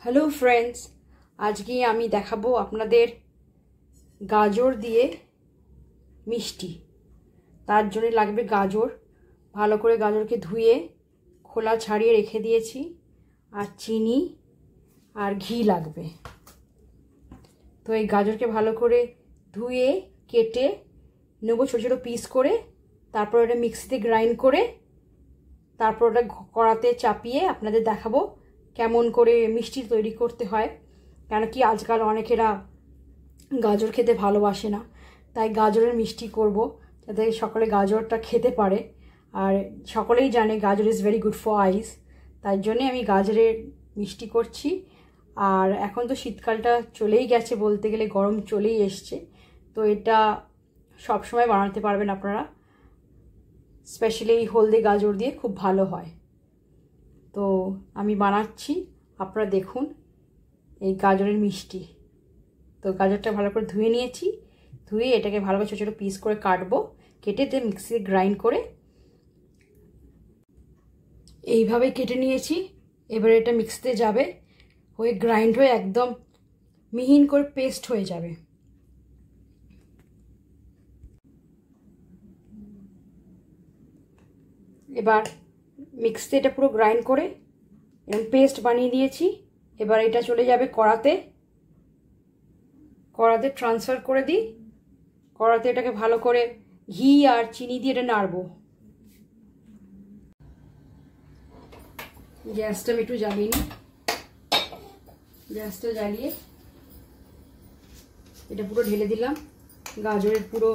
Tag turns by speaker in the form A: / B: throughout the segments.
A: Hello friends, আজকে আমি দেখাবো আপনাদের গাজর দিয়ে মিষ্টি। তার জন্য লাগবে গাজর। ভালো করে গাজরকে ধুয়ে খোলা ছাড়িয়ে রেখে দিয়েছি, আর চিনি আর ঘি লাগবে। তো এই গাজরকে ভালো করে ধুয়ে কেটে নেব ছোটো ছোটো পিস করে, তারপর ওটা মিক্সিতে গ্রাইন্ড করে তারপর ওটা কড়াতে চাপিয়ে আপনাদের দেখাবো কেমন করে মিষ্টি তৈরি করতে হয়। কেন কি আজকাল অনেকেরা গাজর খেতে ভালোবাসে না, তাই গাজরের মিষ্টি করব যাতে সকলে গাজরটা খেতে পারে। আর সকলেই জানে গাজর is very good for ice, তাই জন্যে আমি গাজরের মিষ্টি করছি। আর এখন তো শীতকালটা চলেই গেছে, বলতে গেলে গরম চলেই এসছে, তো এটা সব সময় বানাতে পারবেন আপনারা। স্পেশালি এই হলদে গাজর দিয়ে খুব ভালো হয়। তো আমি বানাচ্ছি, আপনারা দেখুন এই গাজরের মিষ্টি। তো গাজরটা ভালো করে ধুয়ে নিয়েছি, ধুয়ে এটাকে ভালো করে ছোটো ছোটো পিস করে কাটবো, কেটে দিয়ে মিক্সিতে গ্রাইন্ড করে এইভাবে কেটে নিয়েছি। এবারে এটা মিক্সিতে যাবে, হয়ে গ্রাইন্ড হয়ে একদম মিহিন করে পেস্ট হয়ে যাবে। এবার মিক্সিতে এটা পুরো গ্রাইন্ড করে এরকম পেস্ট বানিয়ে দিয়েছি। এবার এটা চলে যাবে কড়াতে ট্রান্সফার করে দিই। কড়াতে এটাকে ভালো করে ঘি আর চিনি দিয়ে এটা নাড়বো। গ্যাসটা আমি একটু জ্বালিয়ে নিই। গ্যাসটা জ্বালিয়ে এটা পুরো ঢেলে দিলাম গাজরের পুরো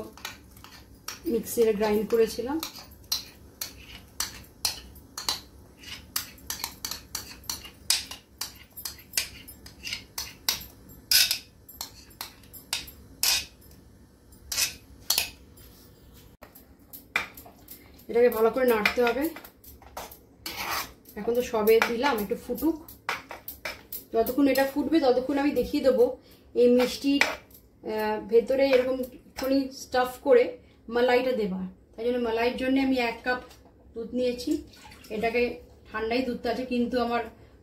A: মিক্সিতে গ্রাইন্ড করেছিলাম। এটাকে ভালো করে নাড়তে হবে। এখন তো সবে দিলাম, একটু ফুটুক। যতক্ষণ এটা ফুটবে ততক্ষণ আমি দেখিয়ে দেবো এই মিষ্টির ভেতরে এরকম একটুখানি স্টাফ করে মালাইটা দেবা। তাই জন্য মালাইয়ের জন্য আমি 1 কাপ দুধ নিয়েছি। এটাকে ঠান্ডাই দুধটা আছে, কিন্তু আমার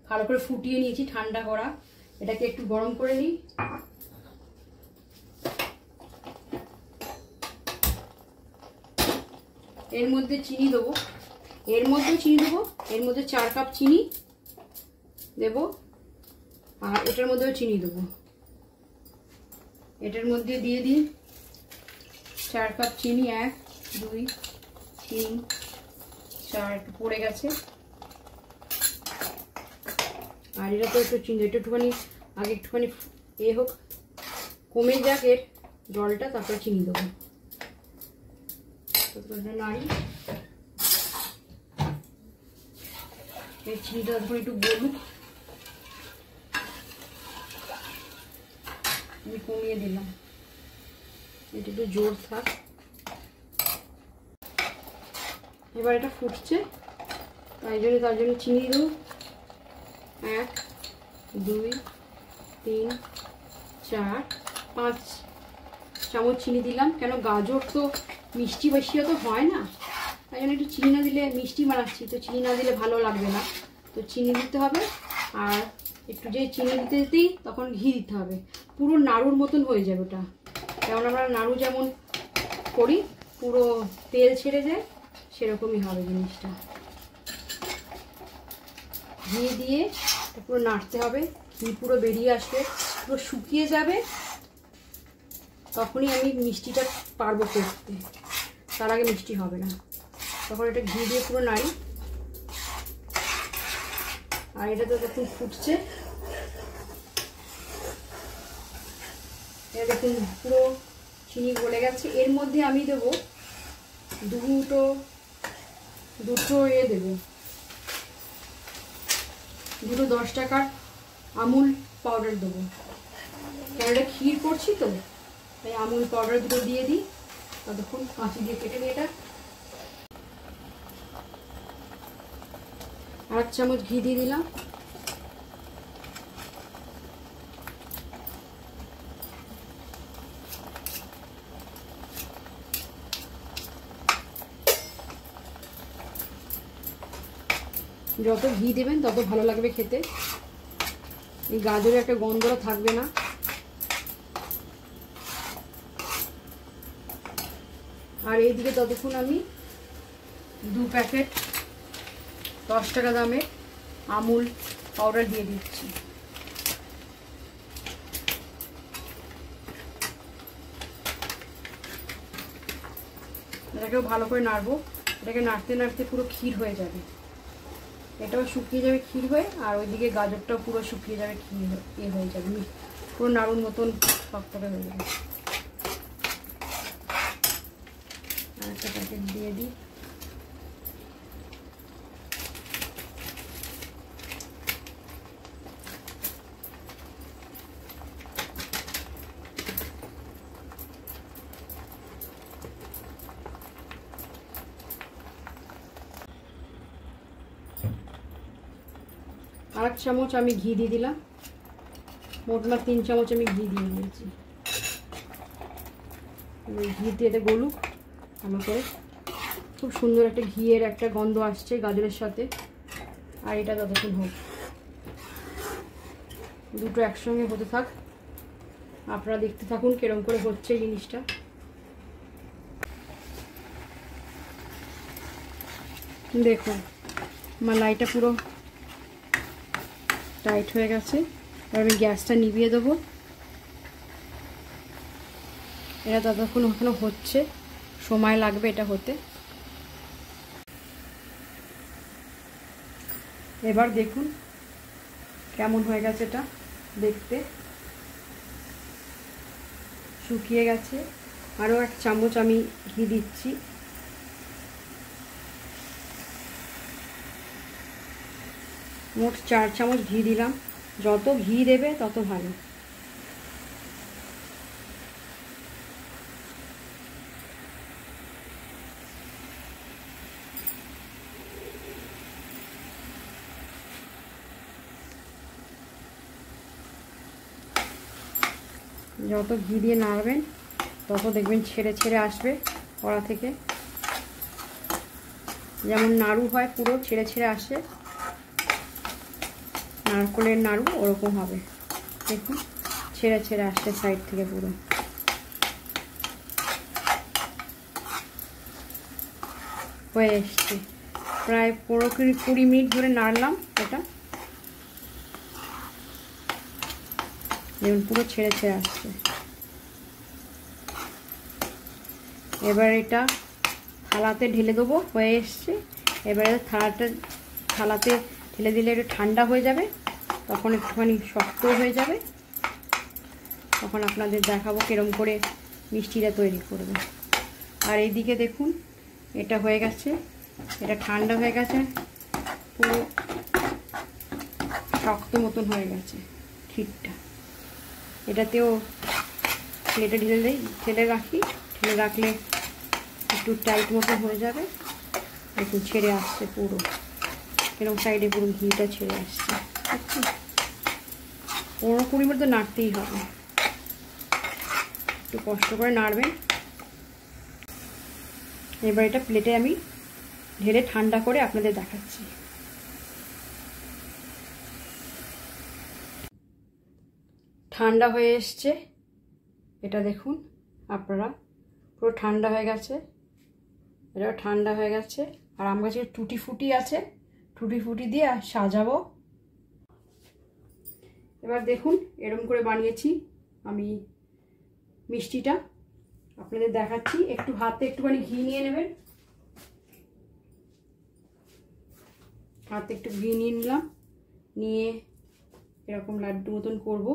A: ভালো করে ফুটিয়ে নিয়েছি ঠান্ডা করা। এটাকে একটু গরম করে নিই। এর মধ্যে চিনি দেবো, এর মধ্যে 4 কাপ চিনি দেবো। আর এটার মধ্যেও চিনি দেবো। এটার মধ্যে দিয়ে দিই 4 কাপ চিনি। 1 2 3 4 একটু পড়ে গেছে। আর এটা তো একটু চিনি, একটুখানি আগে একটুখানি হোক, কমে যাক এর জলটা, তারপরে চিনি দেবো। নাড়ি এই চিনিটা একটু গলুক। আমি কমিয়ে দিলাম, এটা একটু জোর থাক। এবার এটা ফুটছে, তার জন্য চিনি দেবো। 1 2 3 4 5 চামচ চিনি দিলাম। কেন গাজর তো মিষ্টি বেশি তো হয় না, তাই জন্য একটু চিনি না দিলে, মিষ্টি বানাচ্ছি তো চিনি না দিলে ভালো লাগবে না, তো চিনি দিতে হবে। আর একটু যে চিনি দিতে দিতেই তখন ঘি দিতে হবে। পুরো নাড়ুর মতন হয়ে যাবে ওটা, যেমন আমরা নাড়ু যেমন করি পুরো তেল ছেড়ে যায়, সেরকমই হবে জিনিসটা। ঘি দিয়ে পুরো নাড়তে হবে, ঘি পুরো বেরিয়ে আসবে, পুরো শুকিয়ে যাবে, তখনই আমি মিষ্টিটা পারবো করতে। তার আগে মিষ্টি হবে না। তখন এটা ঘি দিয়ে পুরো নাড়ি। আর এটা তো দেখুন ফুটছে, এটা দেখুন পুরো চিনি গলে গেছে। এর মধ্যে আমি দেবো দুটো দেবো, দুটো 10 টাকার আমুল পাউডার দেবো। কেন এটা ক্ষীর করছি তো, তাই আমুল পাউডার দুটো দিয়ে দিই। ততক্ষণ কাঁচি দিয়ে কেটে নিই। এটা 1 চামচ ঘি দিয়ে দিলাম। যত ঘি দেবেন তত ভালো লাগবে খেতে। এই গাজরের একটা গন্ধটা থাকবে না। আর এইদিকে ততক্ষণ আমি 2 প্যাকেট 10 টাকা দামের আমুল পাউডার দিয়ে দিচ্ছি। এটাকেও ভালো করে নাড়বো। এটাকে নাড়তে নাড়তে পুরো ক্ষীর হয়ে যাবে, এটাও শুকিয়ে যাবে ক্ষীর হয়ে, আর ওইদিকে গাজরটাও পুরো শুকিয়ে যাবে ক্ষীর হয়ে যাবে, পুরো নাড়ুর মতন শক্তটা হয়ে যাবে। আর একটা প্যাকেট দিয়ে দিই। আর 1 চামচ আমি ঘি দিয়ে দিলাম, মোট 3 চামচ আমি ঘি দিয়ে দিয়েছি। ঘি দিয়ে এটা গলুক ভালো করে। খুব সুন্দর একটা ঘিয়ের একটা গন্ধ আসছে গাজরের সাথে। আর এটা ততক্ষণ হোক, দুটো একসঙ্গে হতে থাক, আপনারা দেখতে থাকুন কিরকম করে হচ্ছে এই জিনিসটা। দেখুন মালাইটা পুরো টাইট হয়ে গেছে। এবার আমি গ্যাসটা নিভিয়ে দেবো। এটা ততক্ষণ ওখানে হচ্ছে, সময় লাগবে এটা হতে। এবার দেখুন কেমন হয়ে গেছে, এটা দেখতে শুকিয়ে গেছে। আরও 1 চামচ আমি ঘি দিচ্ছি। মোট 4 চামচ ঘি দিলাম। যত ঘি দেবে তত ভালো। যত ঘি দিয়ে নাড়বেন তত দেখবেন ছেড়ে ছেড়ে আসবে কড়া থেকে, যেমন নাড়ু হয় পুরো ছেড়ে ছেড়ে আসে, নারকেলের নাড়ু ওরকম হবে। দেখুন ছেড়ে ছেড়ে আসছে সাইড থেকে পুরো। হয়ে এসছে, প্রায় 15-20 মিনিট ধরে নাড়লাম এটা, যেমন পুরো ছেড়ে ছেড়ে আসছে। এবার এটা থালাতে ঢেলে দেবো, হয়ে এসছে। এবারে থালাতে ঢেলে দিলে একটু ঠান্ডা হয়ে যাবে, তখন একটুখানি শক্ত হয়ে যাবে, তখন আপনাদের দেখাবো কিরম করে মিষ্টিটা তৈরি করবে। আর এইদিকে দেখুন এটা হয়ে গেছে, এটা ঠান্ডা হয়ে গেছে, পুরো শক্ত মতন হয়ে গেছে ক্ষীরটা। এটাতেও প্লেটে ঢেলে রাখি, ঢেলে রাখলে একটু টাইট মতো হয়ে যাবে। দেখুন ছেড়ে আসছে পুরো, এরকম সাইডে পুরো ঘিটা ছেড়ে আসছে। 15-20 মিনিট তো নাড়তেই হবে, একটু কষ্ট করে নাড়বেন। এবার এটা প্লেটে আমি ঢেলে ঠান্ডা করে আপনাদের দেখাচ্ছি। ঠান্ডা হয়ে এসছে এটা, দেখুন আপনারা পুরো ঠান্ডা হয়ে গেছে, এটা ঠান্ডা হয়ে গেছে। আর আমার কাছে টুটি ফুটি আছে, টুটি ফুটি দিয়ে সাজাবো। এবার দেখুন এরকম করে বানিয়েছি আমি মিষ্টিটা, আপনাদের দেখাচ্ছি। একটু হাতে একটুখানি ঘি নিয়ে নেবেন, হাতে একটু ঘি নিয়ে নিলাম, নিয়ে এরকম লাড্ডু মতন করব।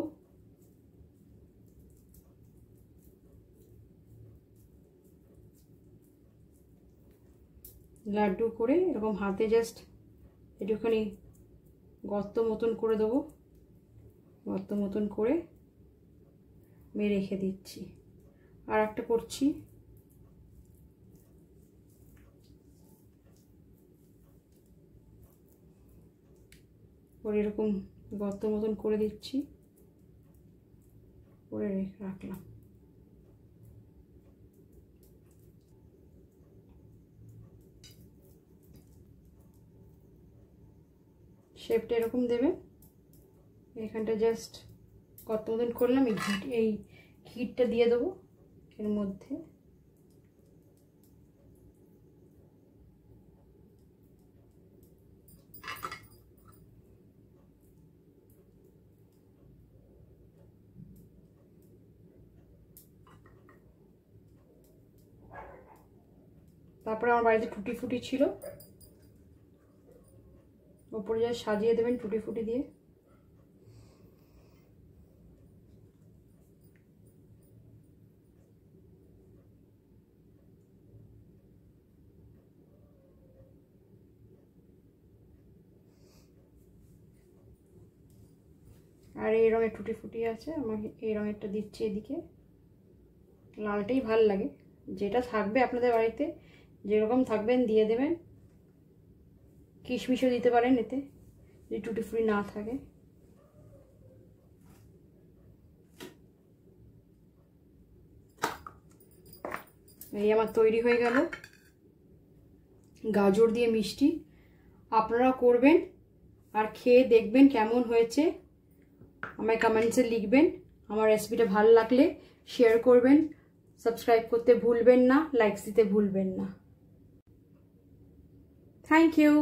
A: লাড্ডু করে এরকম হাতে জাস্ট একটুখানি গর্ত মতন করে দেবো, গর্ত মতন করে আমি রেখে দিচ্ছি। আর একটা করছি, করে এরকম গর্ত মতন করে দিচ্ছি, করে রাখলাম। শেপটা এরকম দেবে, এখানটা জাস্ট কত মতন করলাম, এই ঘিটা দিয়ে দেবো এর মধ্যে। তারপরে আমার বাড়িতে টুটি ফুটি ছিল, ওপরে যা সাজিয়ে দেবেন টুটি ফুটি দিয়ে। আর এই রঙের টুটি ফুটি আছে, আমাকে এই রঙেরটা দিচ্ছি এদিকে। লালটাই ভাল লাগে, যেটা থাকবে আপনাদের বাড়িতে যেরকম থাকবেন দিয়ে দেবেন। কিশমিশও দিতে পারেন এতে যদি টুটি ফুটি না থাকে। এই আমার তৈরি হয়ে গেল গাজর দিয়ে মিষ্টি। আপনারা করবেন আর খেয়ে দেখবেন কেমন হয়েছে, আমায় কমেন্টসে লিখবেন। আমার রেসিপিটা ভালো লাগলে শেয়ার করবেন, সাবস্ক্রাইব করতে ভুলবেন না, লাইকস দিতে ভুলবেন না। Thank you.